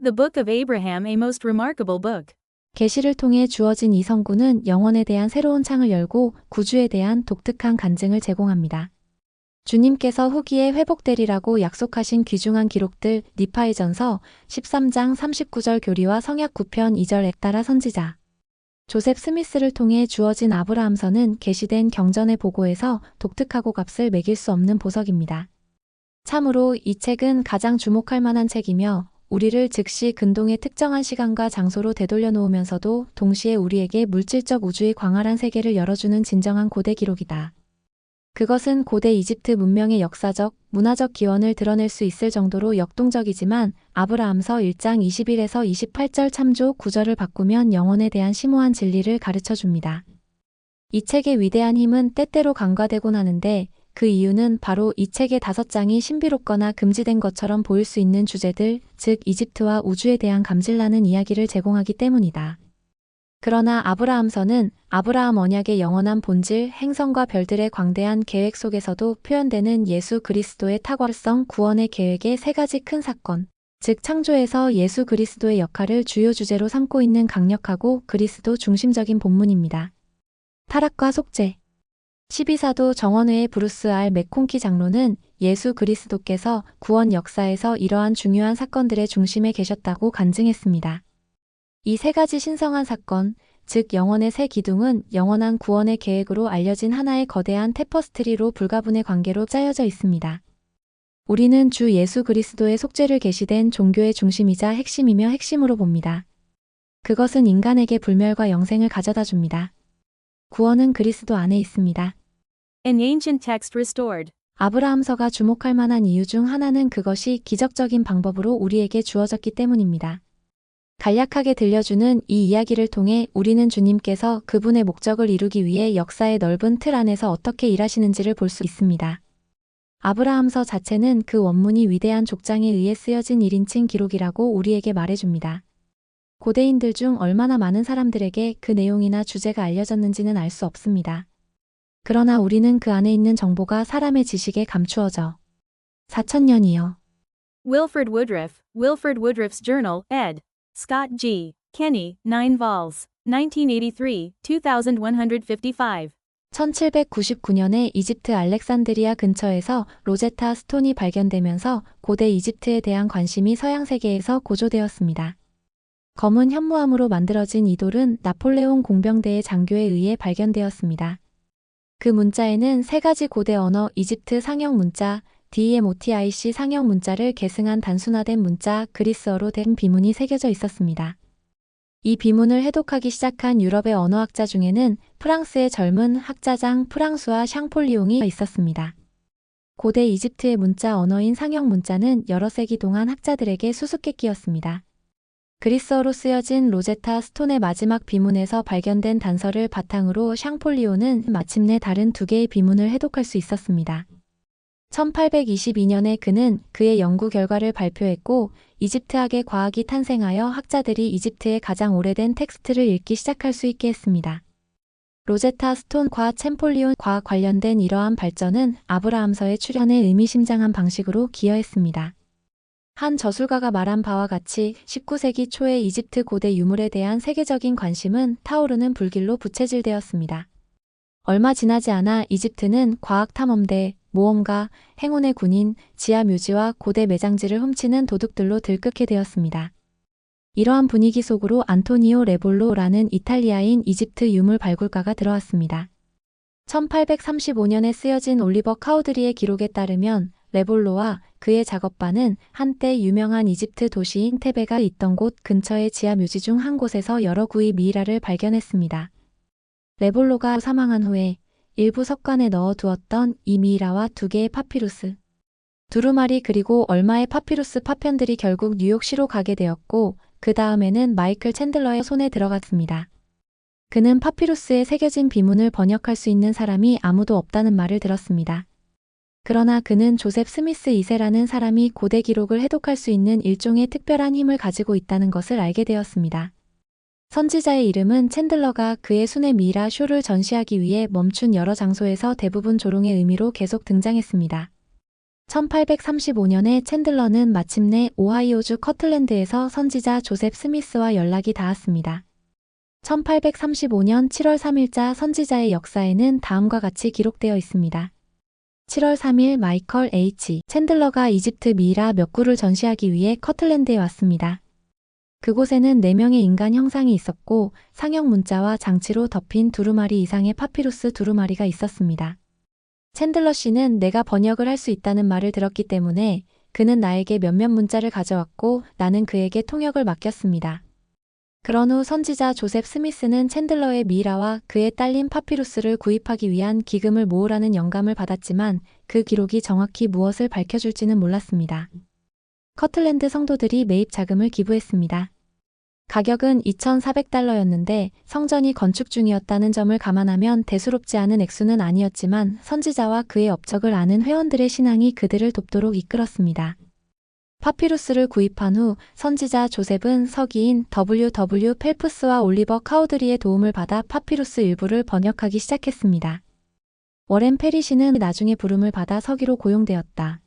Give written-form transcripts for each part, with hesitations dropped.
The Book of Abraham, a most remarkable book. 계시를 통해 주어진 이 성구는 영혼에 대한 새로운 창을 열고 구주에 대한 독특한 간증을 제공합니다. 주님께서 후기에 회복되리라고 약속하신 귀중한 기록들 니파의전서 13장 39절 교리와 성약 9편 2절 엑다라 선지자 조셉 스미스를 통해 주어진 아브라함서는 계시된 경전의 보고에서 독특하고 값을 매길 수 없는 보석입니다. 참으로 이 책은 가장 주목할 만한 책이며 우리를 즉시 근동의 특정한 시간과 장소로 되돌려 놓으면서도 동시에 우리에게 물질적 우주의 광활한 세계를 열어주는 진정한 고대 기록이다. 그것은 고대 이집트 문명의 역사적, 문화적 기원을 드러낼 수 있을 정도로 역동적이지만 아브라함서 1장 21에서 28절 참조 9절을 바꾸면 영혼에 대한 심오한 진리를 가르쳐 줍니다. 이 책의 위대한 힘은 때때로 간과되곤 하는데 그 이유는 바로 이 책의 5장이 신비롭거나 금지된 것처럼 보일 수 있는 주제들, 즉 이집트와 우주에 대한 감질나는 이야기를 제공하기 때문이다. 그러나 아브라함서는 아브라함 언약의 영원한 본질, 행성과 별들의 광대한 계획 속에서도 표현되는 예수 그리스도의 탁월성, 구원의 계획의 3가지 큰 사건, 즉 창조에서 예수 그리스도의 역할을 주요 주제로 삼고 있는 강력하고 그리스도 중심적인 본문입니다. 타락과 속죄 12사도 정원회의 브루스 R. 맥콘키 장로는 예수 그리스도께서 구원 역사에서 이러한 중요한 사건들의 중심에 계셨다고 간증했습니다. 이 3가지 신성한 사건, 즉 영원의 새 기둥은 영원한 구원의 계획으로 알려진 하나의 거대한 테퍼스트리로 불가분의 관계로 짜여져 있습니다. 우리는 주 예수 그리스도의 속죄를 계시된 종교의 중심이자 핵심이며 핵심으로 봅니다. 그것은 인간에게 불멸과 영생을 가져다 줍니다. 구원은 그리스도 안에 있습니다. An ancient text restored. 아브라함서가 주목할 만한 이유 중 하나는 그것이 기적적인 방법으로 우리에게 주어졌기 때문입니다. 간략하게 들려주는 이 이야기를 통해 우리는 주님께서 그분의 목적을 이루기 위해 역사의 넓은 틀 안에서 어떻게 일하시는지를 볼 수 있습니다. 아브라함서 자체는 그 원문이 위대한 족장에 의해 쓰여진 1인칭 기록이라고 우리에게 말해줍니다. 고대인들 중 얼마나 많은 사람들에게 그 내용이나 주제가 알려졌는지는 알 수 없습니다. 그러나 우리는 그 안에 있는 정보가 사람의 지식에 감추어져 4,000년이요. Wilfred Woodruff's Journal, ed. Scott G. Kenny, 9 vols. 1983, 2155. 1799년에 이집트 알렉산드리아 근처에서 로제타 스톤이 발견되면서 고대 이집트에 대한 관심이 서양 세계에서 고조되었습니다. 검은 현무암으로 만들어진 이 돌은 나폴레옹 공병대의 장교에 의해 발견되었습니다. 그 문자에는 3가지 고대 언어 이집트 상형 문자, DMOTIC 상형 문자를 계승한 단순화된 문자 그리스어로 된 비문이 새겨져 있었습니다. 이 비문을 해독하기 시작한 유럽의 언어학자 중에는 프랑스의 젊은 학자장 프랑수와 샹폴리옹이 있었습니다. 고대 이집트의 문자 언어인 상형 문자는 여러 세기 동안 학자들에게 수수께끼였습니다. 그리스어로 쓰여진 로제타 스톤의 마지막 비문에서 발견된 단서를 바탕으로 샹폴리오는 마침내 다른 2개의 비문을 해독할 수 있었습니다. 1822년에 그는 그의 연구 결과를 발표했고 이집트학의 과학이 탄생하여 학자들이 이집트의 가장 오래된 텍스트를 읽기 시작할 수 있게 했습니다. 로제타 스톤과 챔폴리온과 관련된 이러한 발전은 아브라함서의 출현에 의미심장한 방식으로 기여했습니다. 한 저술가가 말한 바와 같이 19세기 초의 이집트 고대 유물에 대한 세계적인 관심은 타오르는 불길로 부채질되었습니다. 얼마 지나지 않아 이집트는 과학 탐험대, 모험가, 행운의 군인, 지하 묘지와 고대 매장지를 훔치는 도둑들로 들끓게 되었습니다. 이러한 분위기 속으로 안토니오 레볼로라는 이탈리아인 이집트 유물 발굴가가 들어왔습니다. 1835년에 쓰여진 올리버 카우드리의 기록에 따르면 레볼로와 그의 작업반은 한때 유명한 이집트 도시인 테베가 있던 곳 근처의 지하 묘지 중 한 곳에서 여러 구의 미이라를 발견했습니다. 레볼로가 사망한 후에 일부 석관에 넣어두었던 이 미이라와 2개의 파피루스, 두루마리 그리고 얼마의 파피루스 파편들이 결국 뉴욕시로 가게 되었고 그 다음에는 마이클 챈들러의 손에 들어갔습니다. 그는 파피루스에 새겨진 비문을 번역할 수 있는 사람이 아무도 없다는 말을 들었습니다. 그러나 그는 조셉 스미스 2세라는 사람이 고대 기록을 해독할 수 있는 일종의 특별한 힘을 가지고 있다는 것을 알게 되었습니다. 선지자의 이름은 챈들러가 그의 순의 미이라 쇼를 전시하기 위해 멈춘 여러 장소에서 대부분 조롱의 의미로 계속 등장했습니다. 1835년에 챈들러는 마침내 오하이오주 커틀랜드에서 선지자 조셉 스미스와 연락이 닿았습니다. 1835년 7월 3일자 선지자의 역사에는 다음과 같이 기록되어 있습니다. 7월 3일 마이컬 H. 챈들러가 이집트 미이라 몇 구를 전시하기 위해 커틀랜드에 왔습니다. 그곳에는 4명의 인간 형상이 있었고 상형 문자와 장치로 덮인 두루마리 이상의 파피루스 두루마리가 있었습니다. 챈들러 씨는 내가 번역을 할 수 있다는 말을 들었기 때문에 그는 나에게 몇몇 문자를 가져왔고 나는 그에게 통역을 맡겼습니다. 그런 후 선지자 조셉 스미스는 챈들러의 미이라와 그에 딸린 파피루스를 구입하기 위한 기금을 모으라는 영감을 받았지만 그 기록이 정확히 무엇을 밝혀줄지는 몰랐습니다. 커틀랜드 성도들이 매입 자금을 기부했습니다. 가격은 $2,400였는데 성전이 건축 중이었다는 점을 감안하면 대수롭지 않은 액수는 아니었지만 선지자와 그의 업적을 아는 회원들의 신앙이 그들을 돕도록 이끌었습니다. 파피루스를 구입한 후 선지자 조셉은 서기인 W.W. 펠프스와 올리버 카우드리의 도움을 받아 파피루스 일부를 번역하기 시작했습니다. 워렌 페리시는 나중에 부름을 받아 서기로 고용되었다.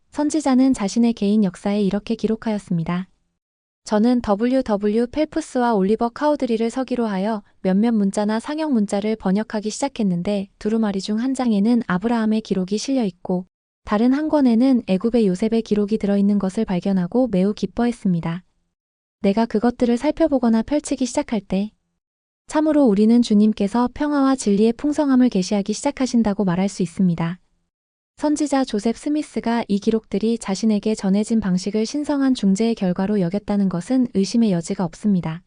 선지자는 자신의 개인 역사에 이렇게 기록하였습니다. 저는 W.W. 펠프스와 올리버 카우드리를 서기로 하여 몇몇 문자나 상형 문자를 번역하기 시작했는데 두루마리 중 한 장에는 아브라함의 기록이 실려 있고 다른 한 권에는 애굽의 요셉의 기록이 들어있는 것을 발견하고 매우 기뻐했습니다. 내가 그것들을 살펴보거나 펼치기 시작할 때 참으로 우리는 주님께서 평화와 진리의 풍성함을 계시하기 시작하신다고 말할 수 있습니다. 선지자 조셉 스미스가 이 기록들이 자신에게 전해진 방식을 신성한 중재의 결과로 여겼다는 것은 의심의 여지가 없습니다.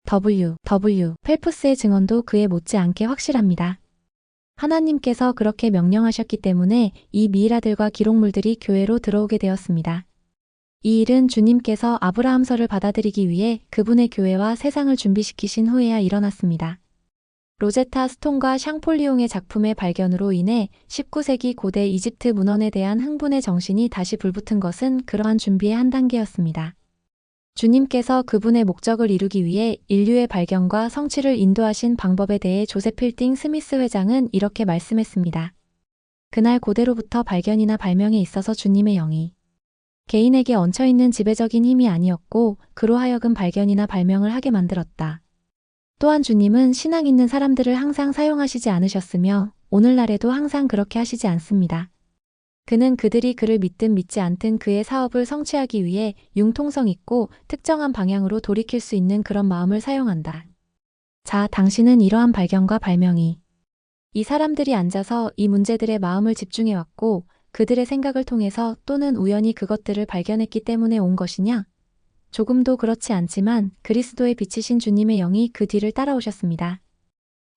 W. 펠프스의 증언도 그에 못지않게 확실합니다. 하나님께서 그렇게 명령하셨기 때문에 이 미이라들과 기록물들이 교회로 들어오게 되었습니다. 이 일은 주님께서 아브라함서를 받아들이기 위해 그분의 교회와 세상을 준비시키신 후에야 일어났습니다. 로제타 스톤과 샹폴리옹의 작품의 발견으로 인해 19세기 고대 이집트 문헌에 대한 흥분의 정신이 다시 불붙은 것은 그러한 준비의 한 단계였습니다. 주님께서 그분의 목적을 이루기 위해 인류의 발견과 성취를 인도하신 방법에 대해 조셉 필딩 스미스 회장은 이렇게 말씀했습니다. 그날 고대로부터 발견이나 발명에 있어서 주님의 영이 개인에게 얹혀있는 지배적인 힘이 아니었고 그로 하여금 발견이나 발명을 하게 만들었다. 또한 주님은 신앙 있는 사람들을 항상 사용하시지 않으셨으며 오늘날에도 항상 그렇게 하시지 않습니다. 그는 그들이 그를 믿든 믿지 않든 그의 사업을 성취하기 위해 융통성 있고 특정한 방향으로 돌이킬 수 있는 그런 마음을 사용한다. 자, 당신은 이러한 발견과 발명이 이 사람들이 앉아서 이 문제들의 마음을 집중해왔고 그들의 생각을 통해서 또는 우연히 그것들을 발견했기 때문에 온 것이냐? 조금도 그렇지 않지만 그리스도의 빛이신 주님의 영이 그 뒤를 따라오셨습니다.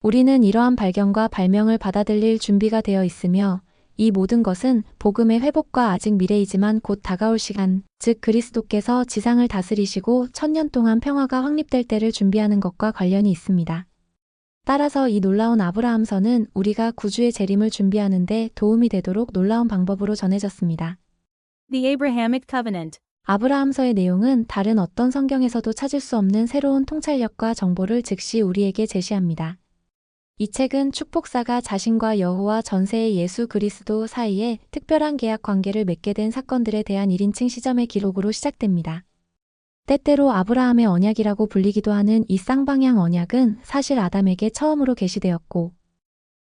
우리는 이러한 발견과 발명을 받아들일 준비가 되어 있으며 이 모든 것은 복음의 회복과 아직 미래이지만 곧 다가올 시간, 즉 그리스도께서 지상을 다스리시고 1000년 동안 평화가 확립될 때를 준비하는 것과 관련이 있습니다. 따라서 이 놀라운 아브라함서는 우리가 구주의 재림을 준비하는 데 도움이 되도록 놀라운 방법으로 전해졌습니다. The Abrahamic Covenant. 아브라함서의 내용은 다른 어떤 성경에서도 찾을 수 없는 새로운 통찰력과 정보를 즉시 우리에게 제시합니다. 이 책은 축복사가 자신과 여호와 전세의 예수 그리스도 사이에 특별한 계약 관계를 맺게 된 사건들에 대한 1인칭 시점의 기록으로 시작됩니다. 때때로 아브라함의 언약이라고 불리기도 하는 이 쌍방향 언약은 사실 아담에게 처음으로 계시되었고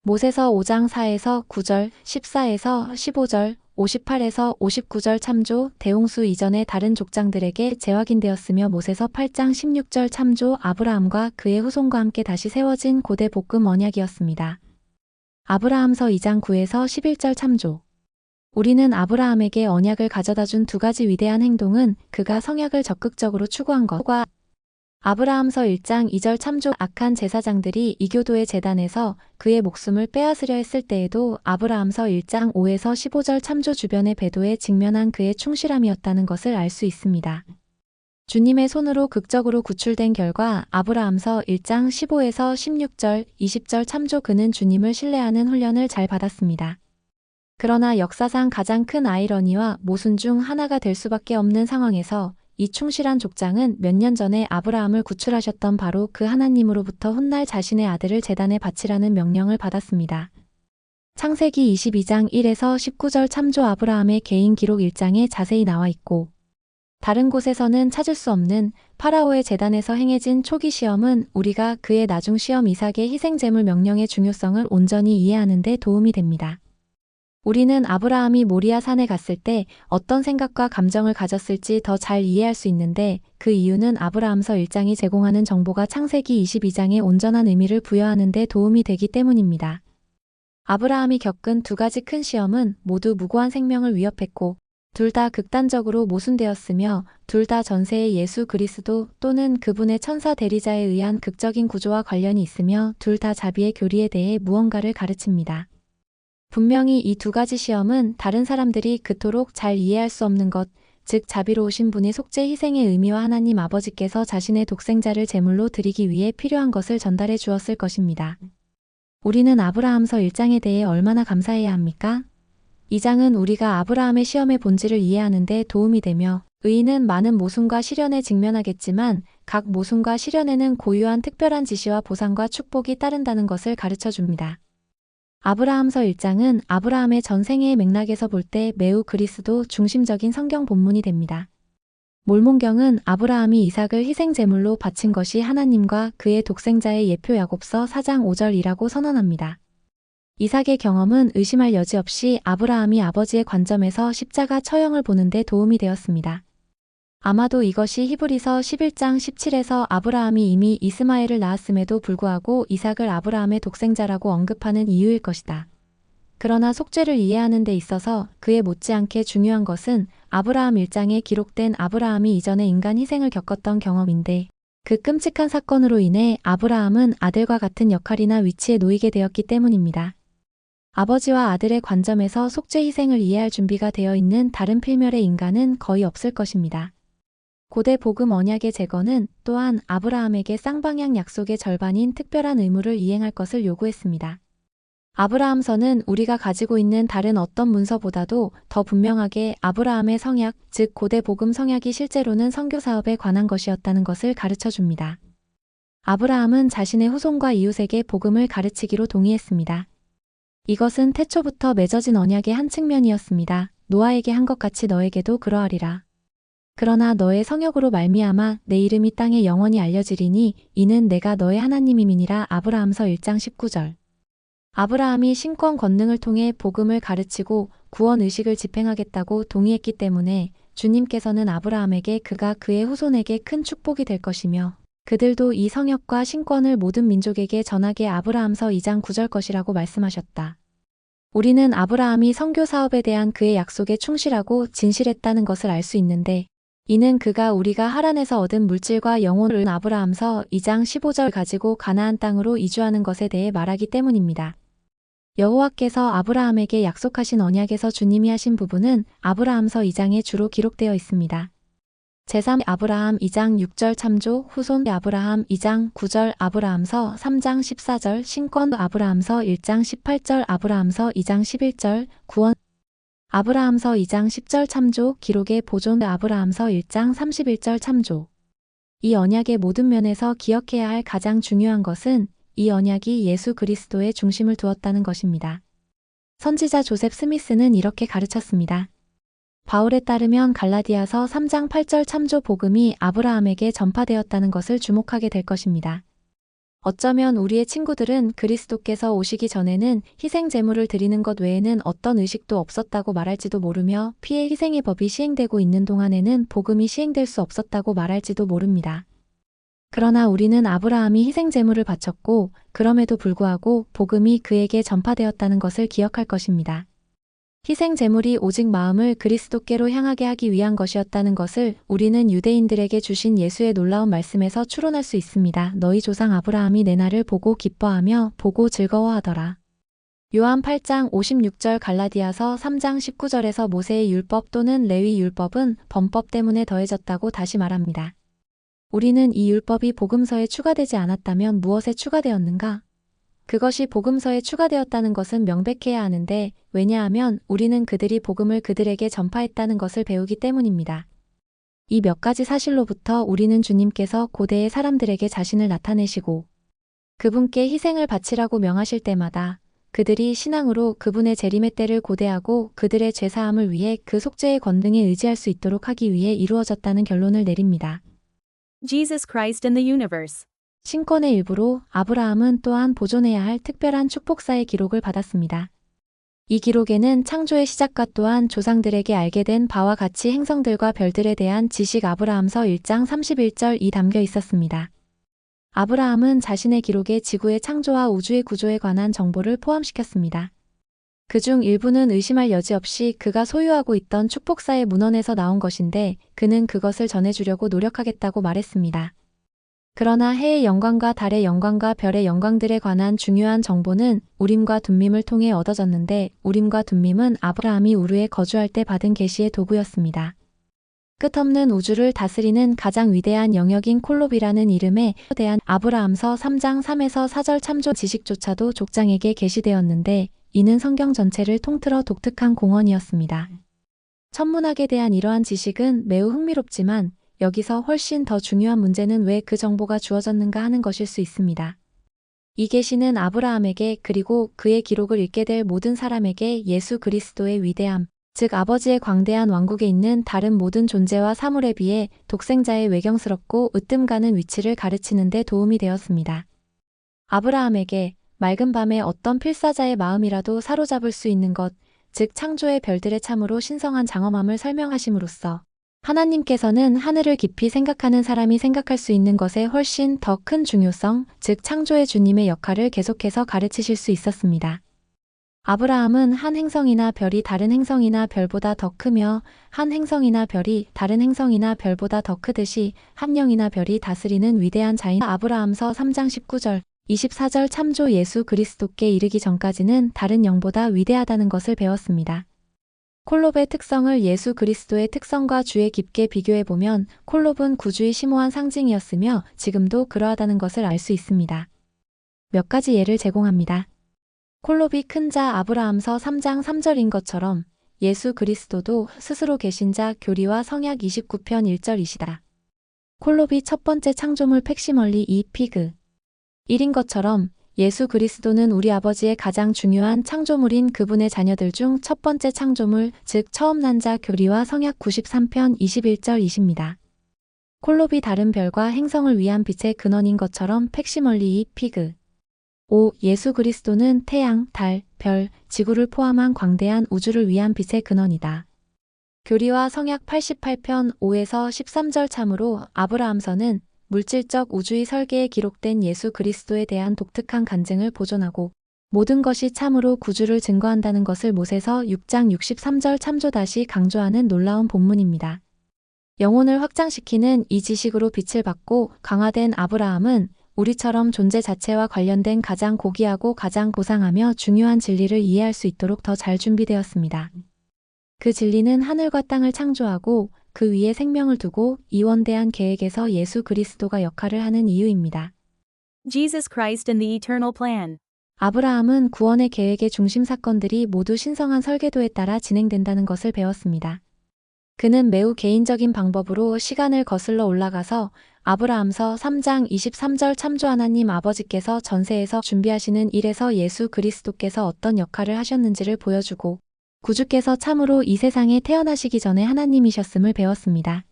모세서 5장 4에서 9절, 14에서 15절, 58에서 59절 참조, 대홍수 이전의 다른 족장들에게 재확인되었으며 모세서 8장 16절 참조, 아브라함과 그의 후손과 함께 다시 세워진 고대 복음 언약이었습니다. 아브라함서 2장 9에서 11절 참조. 우리는 아브라함에게 언약을 가져다준 두 가지 위대한 행동은 그가 성약을 적극적으로 추구한 것과 아브라함서 1장 2절 참조. 악한 제사장들이 이교도의 제단에서 그의 목숨을 빼앗으려 했을 때에도 아브라함서 1장 5에서 15절 참조 주변의 배도에 직면한 그의 충실함이었다는 것을 알 수 있습니다. 주님의 손으로 극적으로 구출된 결과 아브라함서 1장 15에서 16절, 20절 참조. 그는 주님을 신뢰하는 훈련을 잘 받았습니다. 그러나 역사상 가장 큰 아이러니와 모순 중 하나가 될 수밖에 없는 상황에서 이 충실한 족장은 몇 년 전에 아브라함을 구출하셨던 바로 그 하나님으로부터 훗날 자신의 아들을 제단에 바치라는 명령을 받았습니다. 창세기 22장 1에서 19절 참조 아브라함의 개인 기록 1장에 자세히 나와 있고, 다른 곳에서는 찾을 수 없는 파라오의 제단에서 행해진 초기 시험은 우리가 그의 나중 시험 이삭의 희생제물 명령의 중요성을 온전히 이해하는 데 도움이 됩니다. 우리는 아브라함이 모리아 산에 갔을 때 어떤 생각과 감정을 가졌을지 더 잘 이해할 수 있는데, 그 이유는 아브라함서 1장이 제공하는 정보가 창세기 22장에 온전한 의미를 부여하는 데 도움이 되기 때문입니다. 아브라함이 겪은 두 가지 큰 시험은 모두 무고한 생명을 위협했고, 둘 다 극단적으로 모순되었으며, 둘 다 전세의 예수 그리스도 또는 그분의 천사 대리자에 의한 극적인 구조와 관련이 있으며, 둘 다 자비의 교리에 대해 무언가를 가르칩니다. 분명히 이 두 가지 시험은 다른 사람들이 그토록 잘 이해할 수 없는 것, 즉 자비로우신 분의 속죄 희생의 의미와 하나님 아버지께서 자신의 독생자를 제물로 드리기 위해 필요한 것을 전달해 주었을 것입니다. 우리는 아브라함서 1장에 대해 얼마나 감사해야 합니까? 이 장은 우리가 아브라함의 시험의 본질을 이해하는 데 도움이 되며, 의인은 많은 모순과 시련에 직면하겠지만 각 모순과 시련에는 고유한 특별한 지시와 보상과 축복이 따른다는 것을 가르쳐 줍니다. 아브라함서 1장은 아브라함의 전생애의 맥락에서 볼 때 매우 그리스도 중심적인 성경 본문이 됩니다. 몰몬경은 아브라함이 이삭을 희생제물로 바친 것이 하나님과 그의 독생자의 예표 야곱서 4장 5절이라고 선언합니다. 이삭의 경험은 의심할 여지 없이 아브라함이 아버지의 관점에서 십자가 처형을 보는 데 도움이 되었습니다. 아마도 이것이 히브리서 11장 17에서 아브라함이 이미 이스마엘을 낳았음에도 불구하고 이삭을 아브라함의 독생자라고 언급하는 이유일 것이다. 그러나 속죄를 이해하는 데 있어서 그에 못지않게 중요한 것은 아브라함 1장에 기록된 아브라함이 이전에 인간 희생을 겪었던 경험인데, 그 끔찍한 사건으로 인해 아브라함은 아들과 같은 역할이나 위치에 놓이게 되었기 때문입니다. 아버지와 아들의 관점에서 속죄 희생을 이해할 준비가 되어 있는 다른 필멸의 인간은 거의 없을 것입니다. 고대 복음 언약의 제거는 또한 아브라함에게 쌍방향 약속의 절반인 특별한 의무를 이행할 것을 요구했습니다. 아브라함서는 우리가 가지고 있는 다른 어떤 문서보다도 더 분명하게 아브라함의 성약, 즉 고대 복음 성약이 실제로는 선교 사업에 관한 것이었다는 것을 가르쳐 줍니다. 아브라함은 자신의 후손과 이웃에게 복음을 가르치기로 동의했습니다. 이것은 태초부터 맺어진 언약의 한 측면이었습니다. 노아에게 한 것 같이 너에게도 그러하리라. 그러나 너의 성역으로 말미암아 내 이름이 땅에 영원히 알려지리니 이는 내가 너의 하나님임이니라. 아브라함서 1장 19절. 아브라함이 신권 권능을 통해 복음을 가르치고 구원 의식을 집행하겠다고 동의했기 때문에 주님께서는 아브라함에게 그가 그의 후손에게 큰 축복이 될 것이며, 그들도 이 성역과 신권을 모든 민족에게 전하게 아브라함서 2장 9절 것이라고 말씀하셨다. 우리는 아브라함이 선교 사업에 대한 그의 약속에 충실하고 진실했다는 것을 알 수 있는데, 이는 그가 우리가 하란에서 얻은 물질과 영혼을 아브라함서 2장 15절 가지고 가나안 땅으로 이주하는 것에 대해 말하기 때문입니다. 여호와께서 아브라함에게 약속하신 언약에서 주님이 하신 부분은 아브라함서 2장에 주로 기록되어 있습니다. 제3 아브라함 2장 6절 참조, 후손 아브라함 2장 9절, 아브라함서 3장 14절, 신권 아브라함서 1장 18절, 아브라함서 2장 11절, 구원 아브라함서 2장 10절 참조, 기록의 보존 아브라함서 1장 31절 참조. 이 언약의 모든 면에서 기억해야 할 가장 중요한 것은 이 언약이 예수 그리스도의 중심을 두었다는 것입니다. 선지자 조셉 스미스는 이렇게 가르쳤습니다. 바울에 따르면 갈라디아서 3장 8절 참조 복음이 아브라함에게 전파되었다는 것을 주목하게 될 것입니다. 어쩌면 우리의 친구들은 그리스도께서 오시기 전에는 희생 제물을 드리는 것 외에는 어떤 의식도 없었다고 말할지도 모르며, 피의 희생의 법이 시행되고 있는 동안에는 복음이 시행될 수 없었다고 말할지도 모릅니다. 그러나 우리는 아브라함이 희생 제물을 바쳤고, 그럼에도 불구하고 복음이 그에게 전파되었다는 것을 기억할 것입니다. 희생 제물이 오직 마음을 그리스도께로 향하게 하기 위한 것이었다는 것을 우리는 유대인들에게 주신 예수의 놀라운 말씀에서 추론할 수 있습니다. 너희 조상 아브라함이 내 날을 보고 기뻐하며 보고 즐거워하더라. 요한 8장 56절, 갈라디아서 3장 19절에서 모세의 율법 또는 레위 율법은 범법 때문에 더해졌다고 다시 말합니다. 우리는 이 율법이 복음서에 추가되지 않았다면 무엇에 추가되었는가? 그것이 복음서에 추가되었다는 것은 명백해야 하는데, 왜냐하면 우리는 그들이 복음을 그들에게 전파했다는 것을 배우기 때문입니다. 이 몇 가지 사실로부터 우리는 주님께서 고대의 사람들에게 자신을 나타내시고 그분께 희생을 바치라고 명하실 때마다 그들이 신앙으로 그분의 재림의 때를 고대하고 그들의 죄사함을 위해 그 속죄의 권능에 의지할 수 있도록 하기 위해 이루어졌다는 결론을 내립니다. Jesus Christ in the universe. 신권의 일부로 아브라함은 또한 보존해야 할 특별한 축복사의 기록을 받았습니다. 이 기록에는 창조의 시작과 또한 조상들에게 알게 된 바와 같이 행성들과 별들에 대한 지식 아브라함서 1장 31절이 담겨 있었습니다. 아브라함은 자신의 기록에 지구의 창조와 우주의 구조에 관한 정보를 포함시켰습니다. 그중 일부는 의심할 여지 없이 그가 소유하고 있던 축복사의 문헌에서 나온 것인데 그는 그것을 전해주려고 노력하겠다고 말했습니다. 그러나 해의 영광과 달의 영광과 별의 영광들에 관한 중요한 정보는 우림과 둠밈을 통해 얻어졌는데 우림과 둠밈은 아브라함이 우르에 거주할 때 받은 계시의 도구였습니다. 끝없는 우주를 다스리는 가장 위대한 영역인 콜롭이라는 이름에 대한 아브라함서 3장 3에서 4절 참조 지식조차도 족장에게 계시되었는데 이는 성경 전체를 통틀어 독특한 공헌이었습니다. 천문학에 대한 이러한 지식은 매우 흥미롭지만 여기서 훨씬 더 중요한 문제는 왜 그 정보가 주어졌는가 하는 것일 수 있습니다. 이 계시는 아브라함에게 그리고 그의 기록을 읽게 될 모든 사람에게 예수 그리스도의 위대함, 즉 아버지의 광대한 왕국에 있는 다른 모든 존재와 사물에 비해 독생자의 외경스럽고 으뜸 가는 위치를 가르치는 데 도움이 되었습니다. 아브라함에게 맑은 밤에 어떤 필사자의 마음이라도 사로잡을 수 있는 것, 즉 창조의 별들의 참으로 신성한 장엄함을 설명하심으로써 하나님께서는 하늘을 깊이 생각하는 사람이 생각할 수 있는 것에 훨씬 더 큰 중요성, 즉 창조의 주님의 역할을 계속해서 가르치실 수 있었습니다. 아브라함은 한 행성이나 별이 다른 행성이나 별보다 더 크며 한 행성이나 별이 다른 행성이나 별보다 더 크듯이 한 영이나 별이 다스리는 위대한 자인 아브라함서 3장 19절, 24절 참조 예수 그리스도께 이르기 전까지는 다른 영보다 위대하다는 것을 배웠습니다. 콜롭의 특성을 예수 그리스도의 특성과 주에 깊게 비교해보면 콜롭은 구주의 심오한 상징이었으며 지금도 그러하다는 것을 알 수 있습니다. 몇 가지 예를 제공합니다. 콜롭이 큰 자 아브라함서 3장 3절인 것처럼 예수 그리스도도 스스로 계신 자 교리와 성약 29편 1절이시다. 콜롭이 첫 번째 창조물 팩시멀리 이 피그 1인 것처럼 예수 그리스도는 우리 아버지의 가장 중요한 창조물인 그분의 자녀들 중 첫 번째 창조물, 즉 처음 난 자 교리와 성약 93편 21절이십니다. 콜롭이 다른 별과 행성을 위한 빛의 근원인 것처럼 팩시멀리 이 피그 5. 예수 그리스도는 태양, 달, 별, 지구를 포함한 광대한 우주를 위한 빛의 근원이다. 교리와 성약 88편 5에서 13절 참으로 아브라함서는 물질적 우주의 설계에 기록된 예수 그리스도에 대한 독특한 간증을 보존하고 모든 것이 참으로 구주를 증거한다는 것을 못에서 6장 63절 참조 다시 강조하는 놀라운 본문입니다. 영혼을 확장시키는 이 지식으로 빛을 받고 강화된 아브라함은 우리처럼 존재 자체와 관련된 가장 고귀하고 가장 고상하며 중요한 진리를 이해할 수 있도록 더 잘 준비되었습니다. 그 진리는 하늘과 땅을 창조하고 그 위에 생명을 두고 이원대한 계획에서 예수 그리스도가 역할을 하는 이유입니다. Jesus Christ in the eternal plan. 아브라함은 구원의 계획의 중심 사건들이 모두 신성한 설계도에 따라 진행된다는 것을 배웠습니다. 그는 매우 개인적인 방법으로 시간을 거슬러 올라가서 아브라함서 3장 23절 참조 하나님 아버지께서 전세에서 준비하시는 일에서 예수 그리스도께서 어떤 역할을 하셨는지를 보여주고 구주께서 참으로 이 세상에 태어나시기 전에 하나님이셨음을 배웠습니다.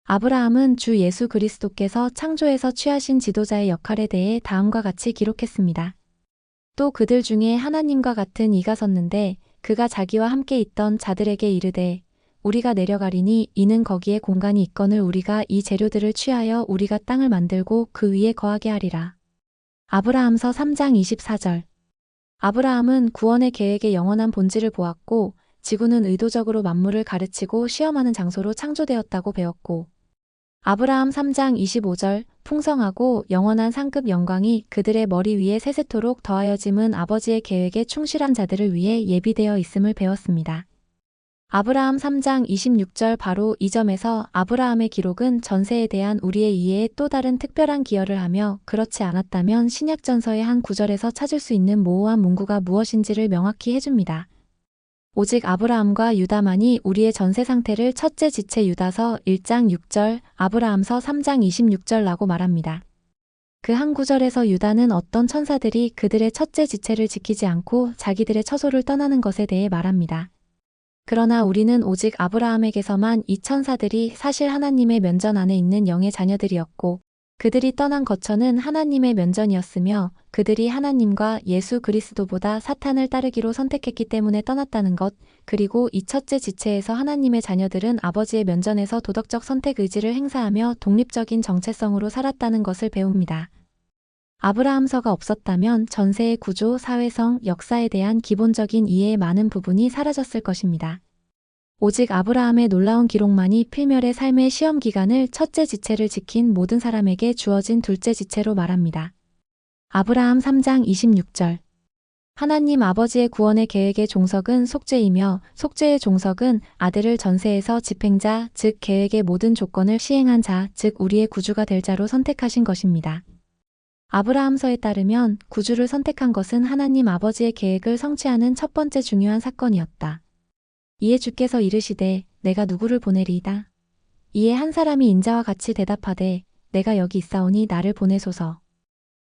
아브라함은 주 예수 그리스도께서 창조에서 취하신 지도자의 역할에 대해 다음과 같이 기록했습니다. 또 그들 중에 하나님과 같은 이가 섰는데 그가 자기와 함께 있던 자들에게 이르되 우리가 내려가리니 이는 거기에 공간이 있거늘 우리가 이 재료들을 취하여 우리가 땅을 만들고 그 위에 거하게 하리라. 아브라함서 3장 24절. 아브라함은 구원의 계획의 영원한 본질을 보았고 지구는 의도적으로 만물을 가르치고 시험하는 장소로 창조되었다고 배웠고 아브라함 3장 25절 풍성하고 영원한 상급 영광이 그들의 머리 위에 세세토록 더하여짐은 아버지의 계획에 충실한 자들을 위해 예비되어 있음을 배웠습니다. 아브라함 3장 26절 바로 이 점에서 아브라함의 기록은 전세에 대한 우리의 이해에 또 다른 특별한 기여를 하며 그렇지 않았다면 신약전서의 한 구절에서 찾을 수 있는 모호한 문구가 무엇인지를 명확히 해줍니다. 오직 아브라함과 유다만이 우리의 전세 상태를 첫째 지체 유다서 1장 6절, 아브라함서 3장 26절라고 말합니다. 그 한 구절에서 유다는 어떤 천사들이 그들의 첫째 지체를 지키지 않고 자기들의 처소를 떠나는 것에 대해 말합니다. 그러나 우리는 오직 아브라함에게서만 이 천사들이 사실 하나님의 면전 안에 있는 영의 자녀들이었고 그들이 떠난 거처는 하나님의 면전이었으며 그들이 하나님과 예수 그리스도보다 사탄을 따르기로 선택했기 때문에 떠났다는 것, 그리고 이 첫째 지체에서 하나님의 자녀들은 아버지의 면전에서 도덕적 선택 의지를 행사하며 독립적인 정체성으로 살았다는 것을 배웁니다. 아브라함서가 없었다면 전세의 구조, 사회성, 역사에 대한 기본적인 이해의 많은 부분이 사라졌을 것입니다. 오직 아브라함의 놀라운 기록만이 필멸의 삶의 시험 기간을 첫째 지체를 지킨 모든 사람에게 주어진 둘째 지체로 말합니다. 아브라함 3장 26절. 하나님 아버지의 구원의 계획의 종석은 속죄이며 속죄의 종석은 아들을 전세에서 집행자, 즉 계획의 모든 조건을 시행한 자, 즉 우리의 구주가 될 자로 선택하신 것입니다. 아브라함서에 따르면 구주를 선택한 것은 하나님 아버지의 계획을 성취하는 첫 번째 중요한 사건이었다. 이에 주께서 이르시되 내가 누구를 보내리이다. 이에 한 사람이 인자와 같이 대답하되 내가 여기 있사오니 나를 보내소서.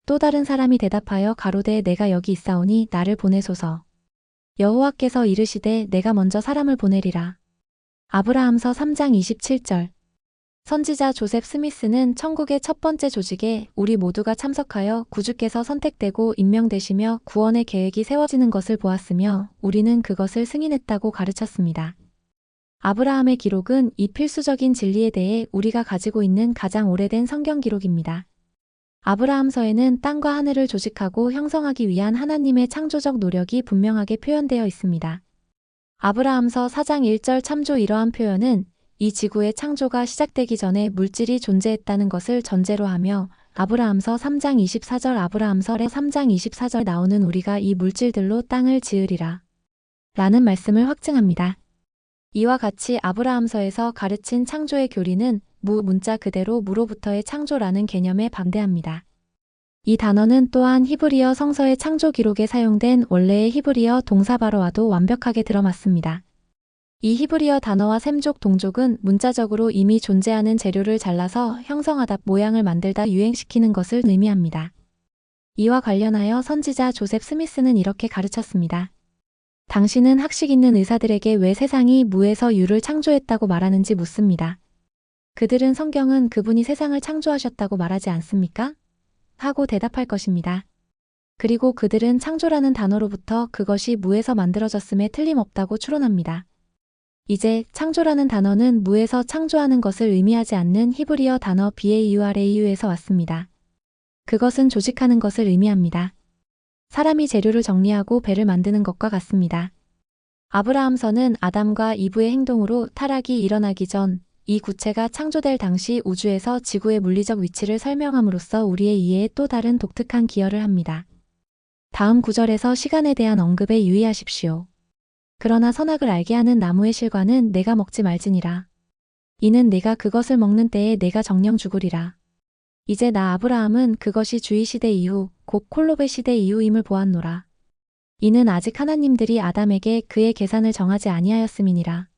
또 다른 사람이 대답하여 가로되 내가 여기 있사오니 나를 보내소서. 여호와께서 이르시되 내가 먼저 사람을 보내리라. 아브라함서 3장 27절. 선지자 조셉 스미스는 천국의 첫 번째 조직에 우리 모두가 참석하여 구주께서 선택되고 임명되시며 구원의 계획이 세워지는 것을 보았으며 우리는 그것을 승인했다고 가르쳤습니다. 아브라함의 기록은 이 필수적인 진리에 대해 우리가 가지고 있는 가장 오래된 성경 기록입니다. 아브라함서에는 땅과 하늘을 조직하고 형성하기 위한 하나님의 창조적 노력이 분명하게 표현되어 있습니다. 아브라함서 4장 1절 참조. 이러한 표현은 이 지구의 창조가 시작되기 전에 물질이 존재했다는 것을 전제로 하며 아브라함서 3장 24절 아브라함서의 3장 24절 나오는 우리가 이 물질들로 땅을 지으리라 라는 말씀을 확증합니다. 이와 같이 아브라함서에서 가르친 창조의 교리는 문자 그대로 무로부터의 창조라는 개념에 반대합니다. 이 단어는 또한 히브리어 성서의 창조 기록에 사용된 원래의 히브리어 동사바로와도 완벽하게 들어맞습니다. 이 히브리어 단어와 셈족 동족은 문자적으로 이미 존재하는 재료를 잘라서 형성하다, 모양을 만들다, 유행시키는 것을 의미합니다. 이와 관련하여 선지자 조셉 스미스는 이렇게 가르쳤습니다. 당신은 학식 있는 의사들에게 왜 세상이 무에서 유를 창조했다고 말하는지 묻습니다. 그들은 성경은 그분이 세상을 창조하셨다고 말하지 않습니까? 하고 대답할 것입니다. 그리고 그들은 창조라는 단어로부터 그것이 무에서 만들어졌음에 틀림없다고 추론합니다. 이제 창조라는 단어는 무에서 창조하는 것을 의미하지 않는 히브리어 단어 BAURAU에서 왔습니다. 그것은 조직하는 것을 의미합니다. 사람이 재료를 정리하고 배를 만드는 것과 같습니다. 아브라함서는 아담과 이브의 행동으로 타락이 일어나기 전 이 구체가 창조될 당시 우주에서 지구의 물리적 위치를 설명함으로써 우리의 이해에 또 다른 독특한 기여를 합니다. 다음 구절에서 시간에 대한 언급에 유의하십시오. 그러나 선악을 알게 하는 나무의 실과는 내가 먹지 말지니라. 이는 내가 그것을 먹는 때에 내가 정령 죽으리라. 이제 나 아브라함은 그것이 주의 시대 이후 곧 콜로베 시대 이후임을 보았노라. 이는 아직 하나님들이 아담에게 그의 계산을 정하지 아니하였음이니라.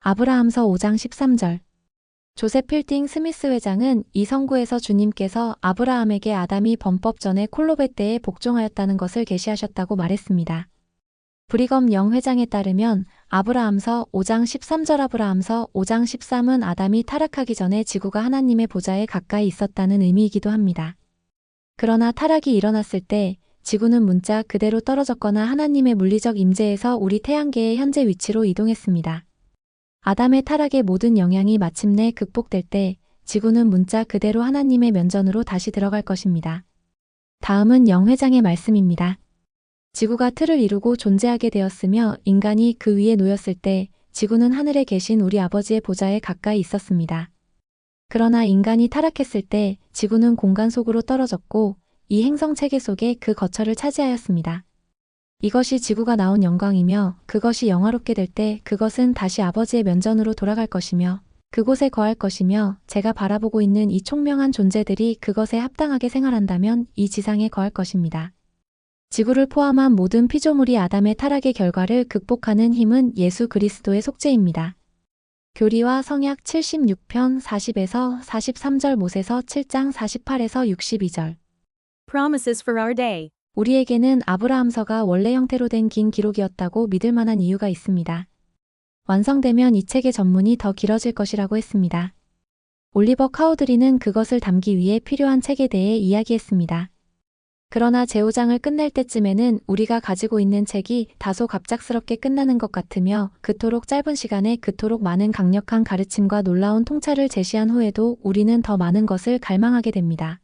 아브라함서 5장 13절. 조셉 필딩 스미스 회장은 이 선구에서 주님께서 아브라함에게 아담이 범법 전에 콜로베 때에 복종하였다는 것을 계시하셨다고 말했습니다. 브리검 영 회장에 따르면 아브라함서 5장 13절 아브라함서 5장 13은 아담이 타락하기 전에 지구가 하나님의 보좌에 가까이 있었다는 의미이기도 합니다. 그러나 타락이 일어났을 때 지구는 문자 그대로 떨어졌거나 하나님의 물리적 임재에서 우리 태양계의 현재 위치로 이동했습니다. 아담의 타락의 모든 영향이 마침내 극복될 때 지구는 문자 그대로 하나님의 면전으로 다시 들어갈 것입니다. 다음은 영 회장의 말씀입니다. 지구가 틀을 이루고 존재하게 되었으며 인간이 그 위에 놓였을 때 지구는 하늘에 계신 우리 아버지의 보좌에 가까이 있었습니다. 그러나 인간이 타락했을 때 지구는 공간 속으로 떨어졌고 이 행성 체계 속에 그 거처를 차지하였습니다. 이것이 지구가 나온 영광이며 그것이 영화롭게 될 때 그것은 다시 아버지의 면전으로 돌아갈 것이며 그곳에 거할 것이며 제가 바라보고 있는 이 총명한 존재들이 그것에 합당하게 생활한다면 이 지상에 거할 것입니다. 지구를 포함한 모든 피조물이 아담의 타락의 결과를 극복하는 힘은 예수 그리스도의 속죄입니다. 교리와 성약 76편 40에서 43절 모세서 7장 48에서 62절 promises for our day. 우리에게는 아브라함서가 원래 형태로 된 긴 기록이었다고 믿을 만한 이유가 있습니다. 완성되면 이 책의 전문이 더 길어질 것이라고 했습니다. 올리버 카우드리는 그것을 담기 위해 필요한 책에 대해 이야기했습니다. 그러나 제5장을 끝낼 때쯤에는 우리가 가지고 있는 책이 다소 갑작스럽게 끝나는 것 같으며 그토록 짧은 시간에 그토록 많은 강력한 가르침과 놀라운 통찰을 제시한 후에도 우리는 더 많은 것을 갈망하게 됩니다.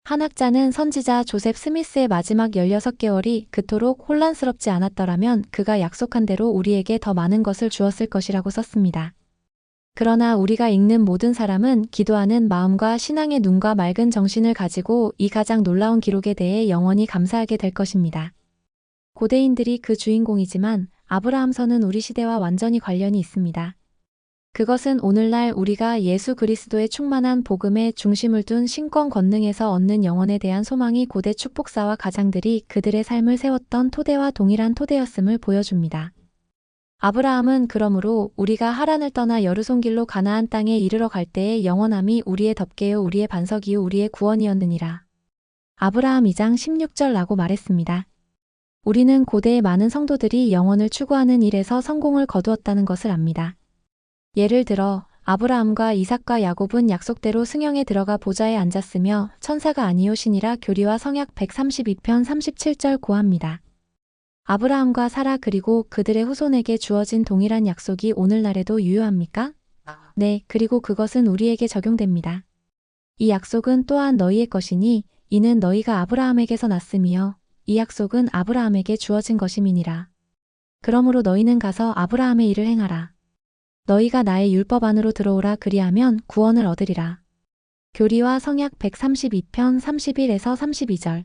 한 학자는 선지자 조셉 스미스의 마지막 16개월이 그토록 혼란스럽지 않았더라면 그가 약속한 대로 우리에게 더 많은 것을 주었을 것이라고 썼습니다. 그러나 우리가 읽는 모든 사람은 기도하는 마음과 신앙의 눈과 맑은 정신을 가지고 이 가장 놀라운 기록에 대해 영원히 감사하게 될 것입니다. 고대인들이 그 주인공이지만 아브라함서는 우리 시대와 완전히 관련이 있습니다. 그것은 오늘날 우리가 예수 그리스도의 충만한 복음에 중심을 둔 신권 권능에서 얻는 영혼에 대한 소망이 고대 축복사와 가장들이 그들의 삶을 세웠던 토대와 동일한 토대였음을 보여줍니다. 아브라함은 그러므로 우리가 하란을 떠나 여르손길로 가나안 땅에 이르러 갈 때의 영원함이 우리의 덮개요 우리의 반석이요 우리의 구원이었느니라. 아브라함 2장 16절라고 말했습니다. 우리는 고대의 많은 성도들이 영원을 추구하는 일에서 성공을 거두었다는 것을 압니다. 예를 들어 아브라함과 이삭과 야곱은 약속대로 승형에 들어가 보좌에 앉았으며 천사가 아니요 신이라 교리와 성약 132편 37절 고합니다. 아브라함과 사라 그리고 그들의 후손에게 주어진 동일한 약속이 오늘날에도 유효합니까? 네, 그리고 그것은 우리에게 적용됩니다. 이 약속은 또한 너희의 것이니 이는 너희가 아브라함에게서 났으며 이 약속은 아브라함에게 주어진 것임이니라. 그러므로 너희는 가서 아브라함의 일을 행하라. 너희가 나의 율법 안으로 들어오라 그리하면 구원을 얻으리라. 교리와 성약 132편 31에서 32절.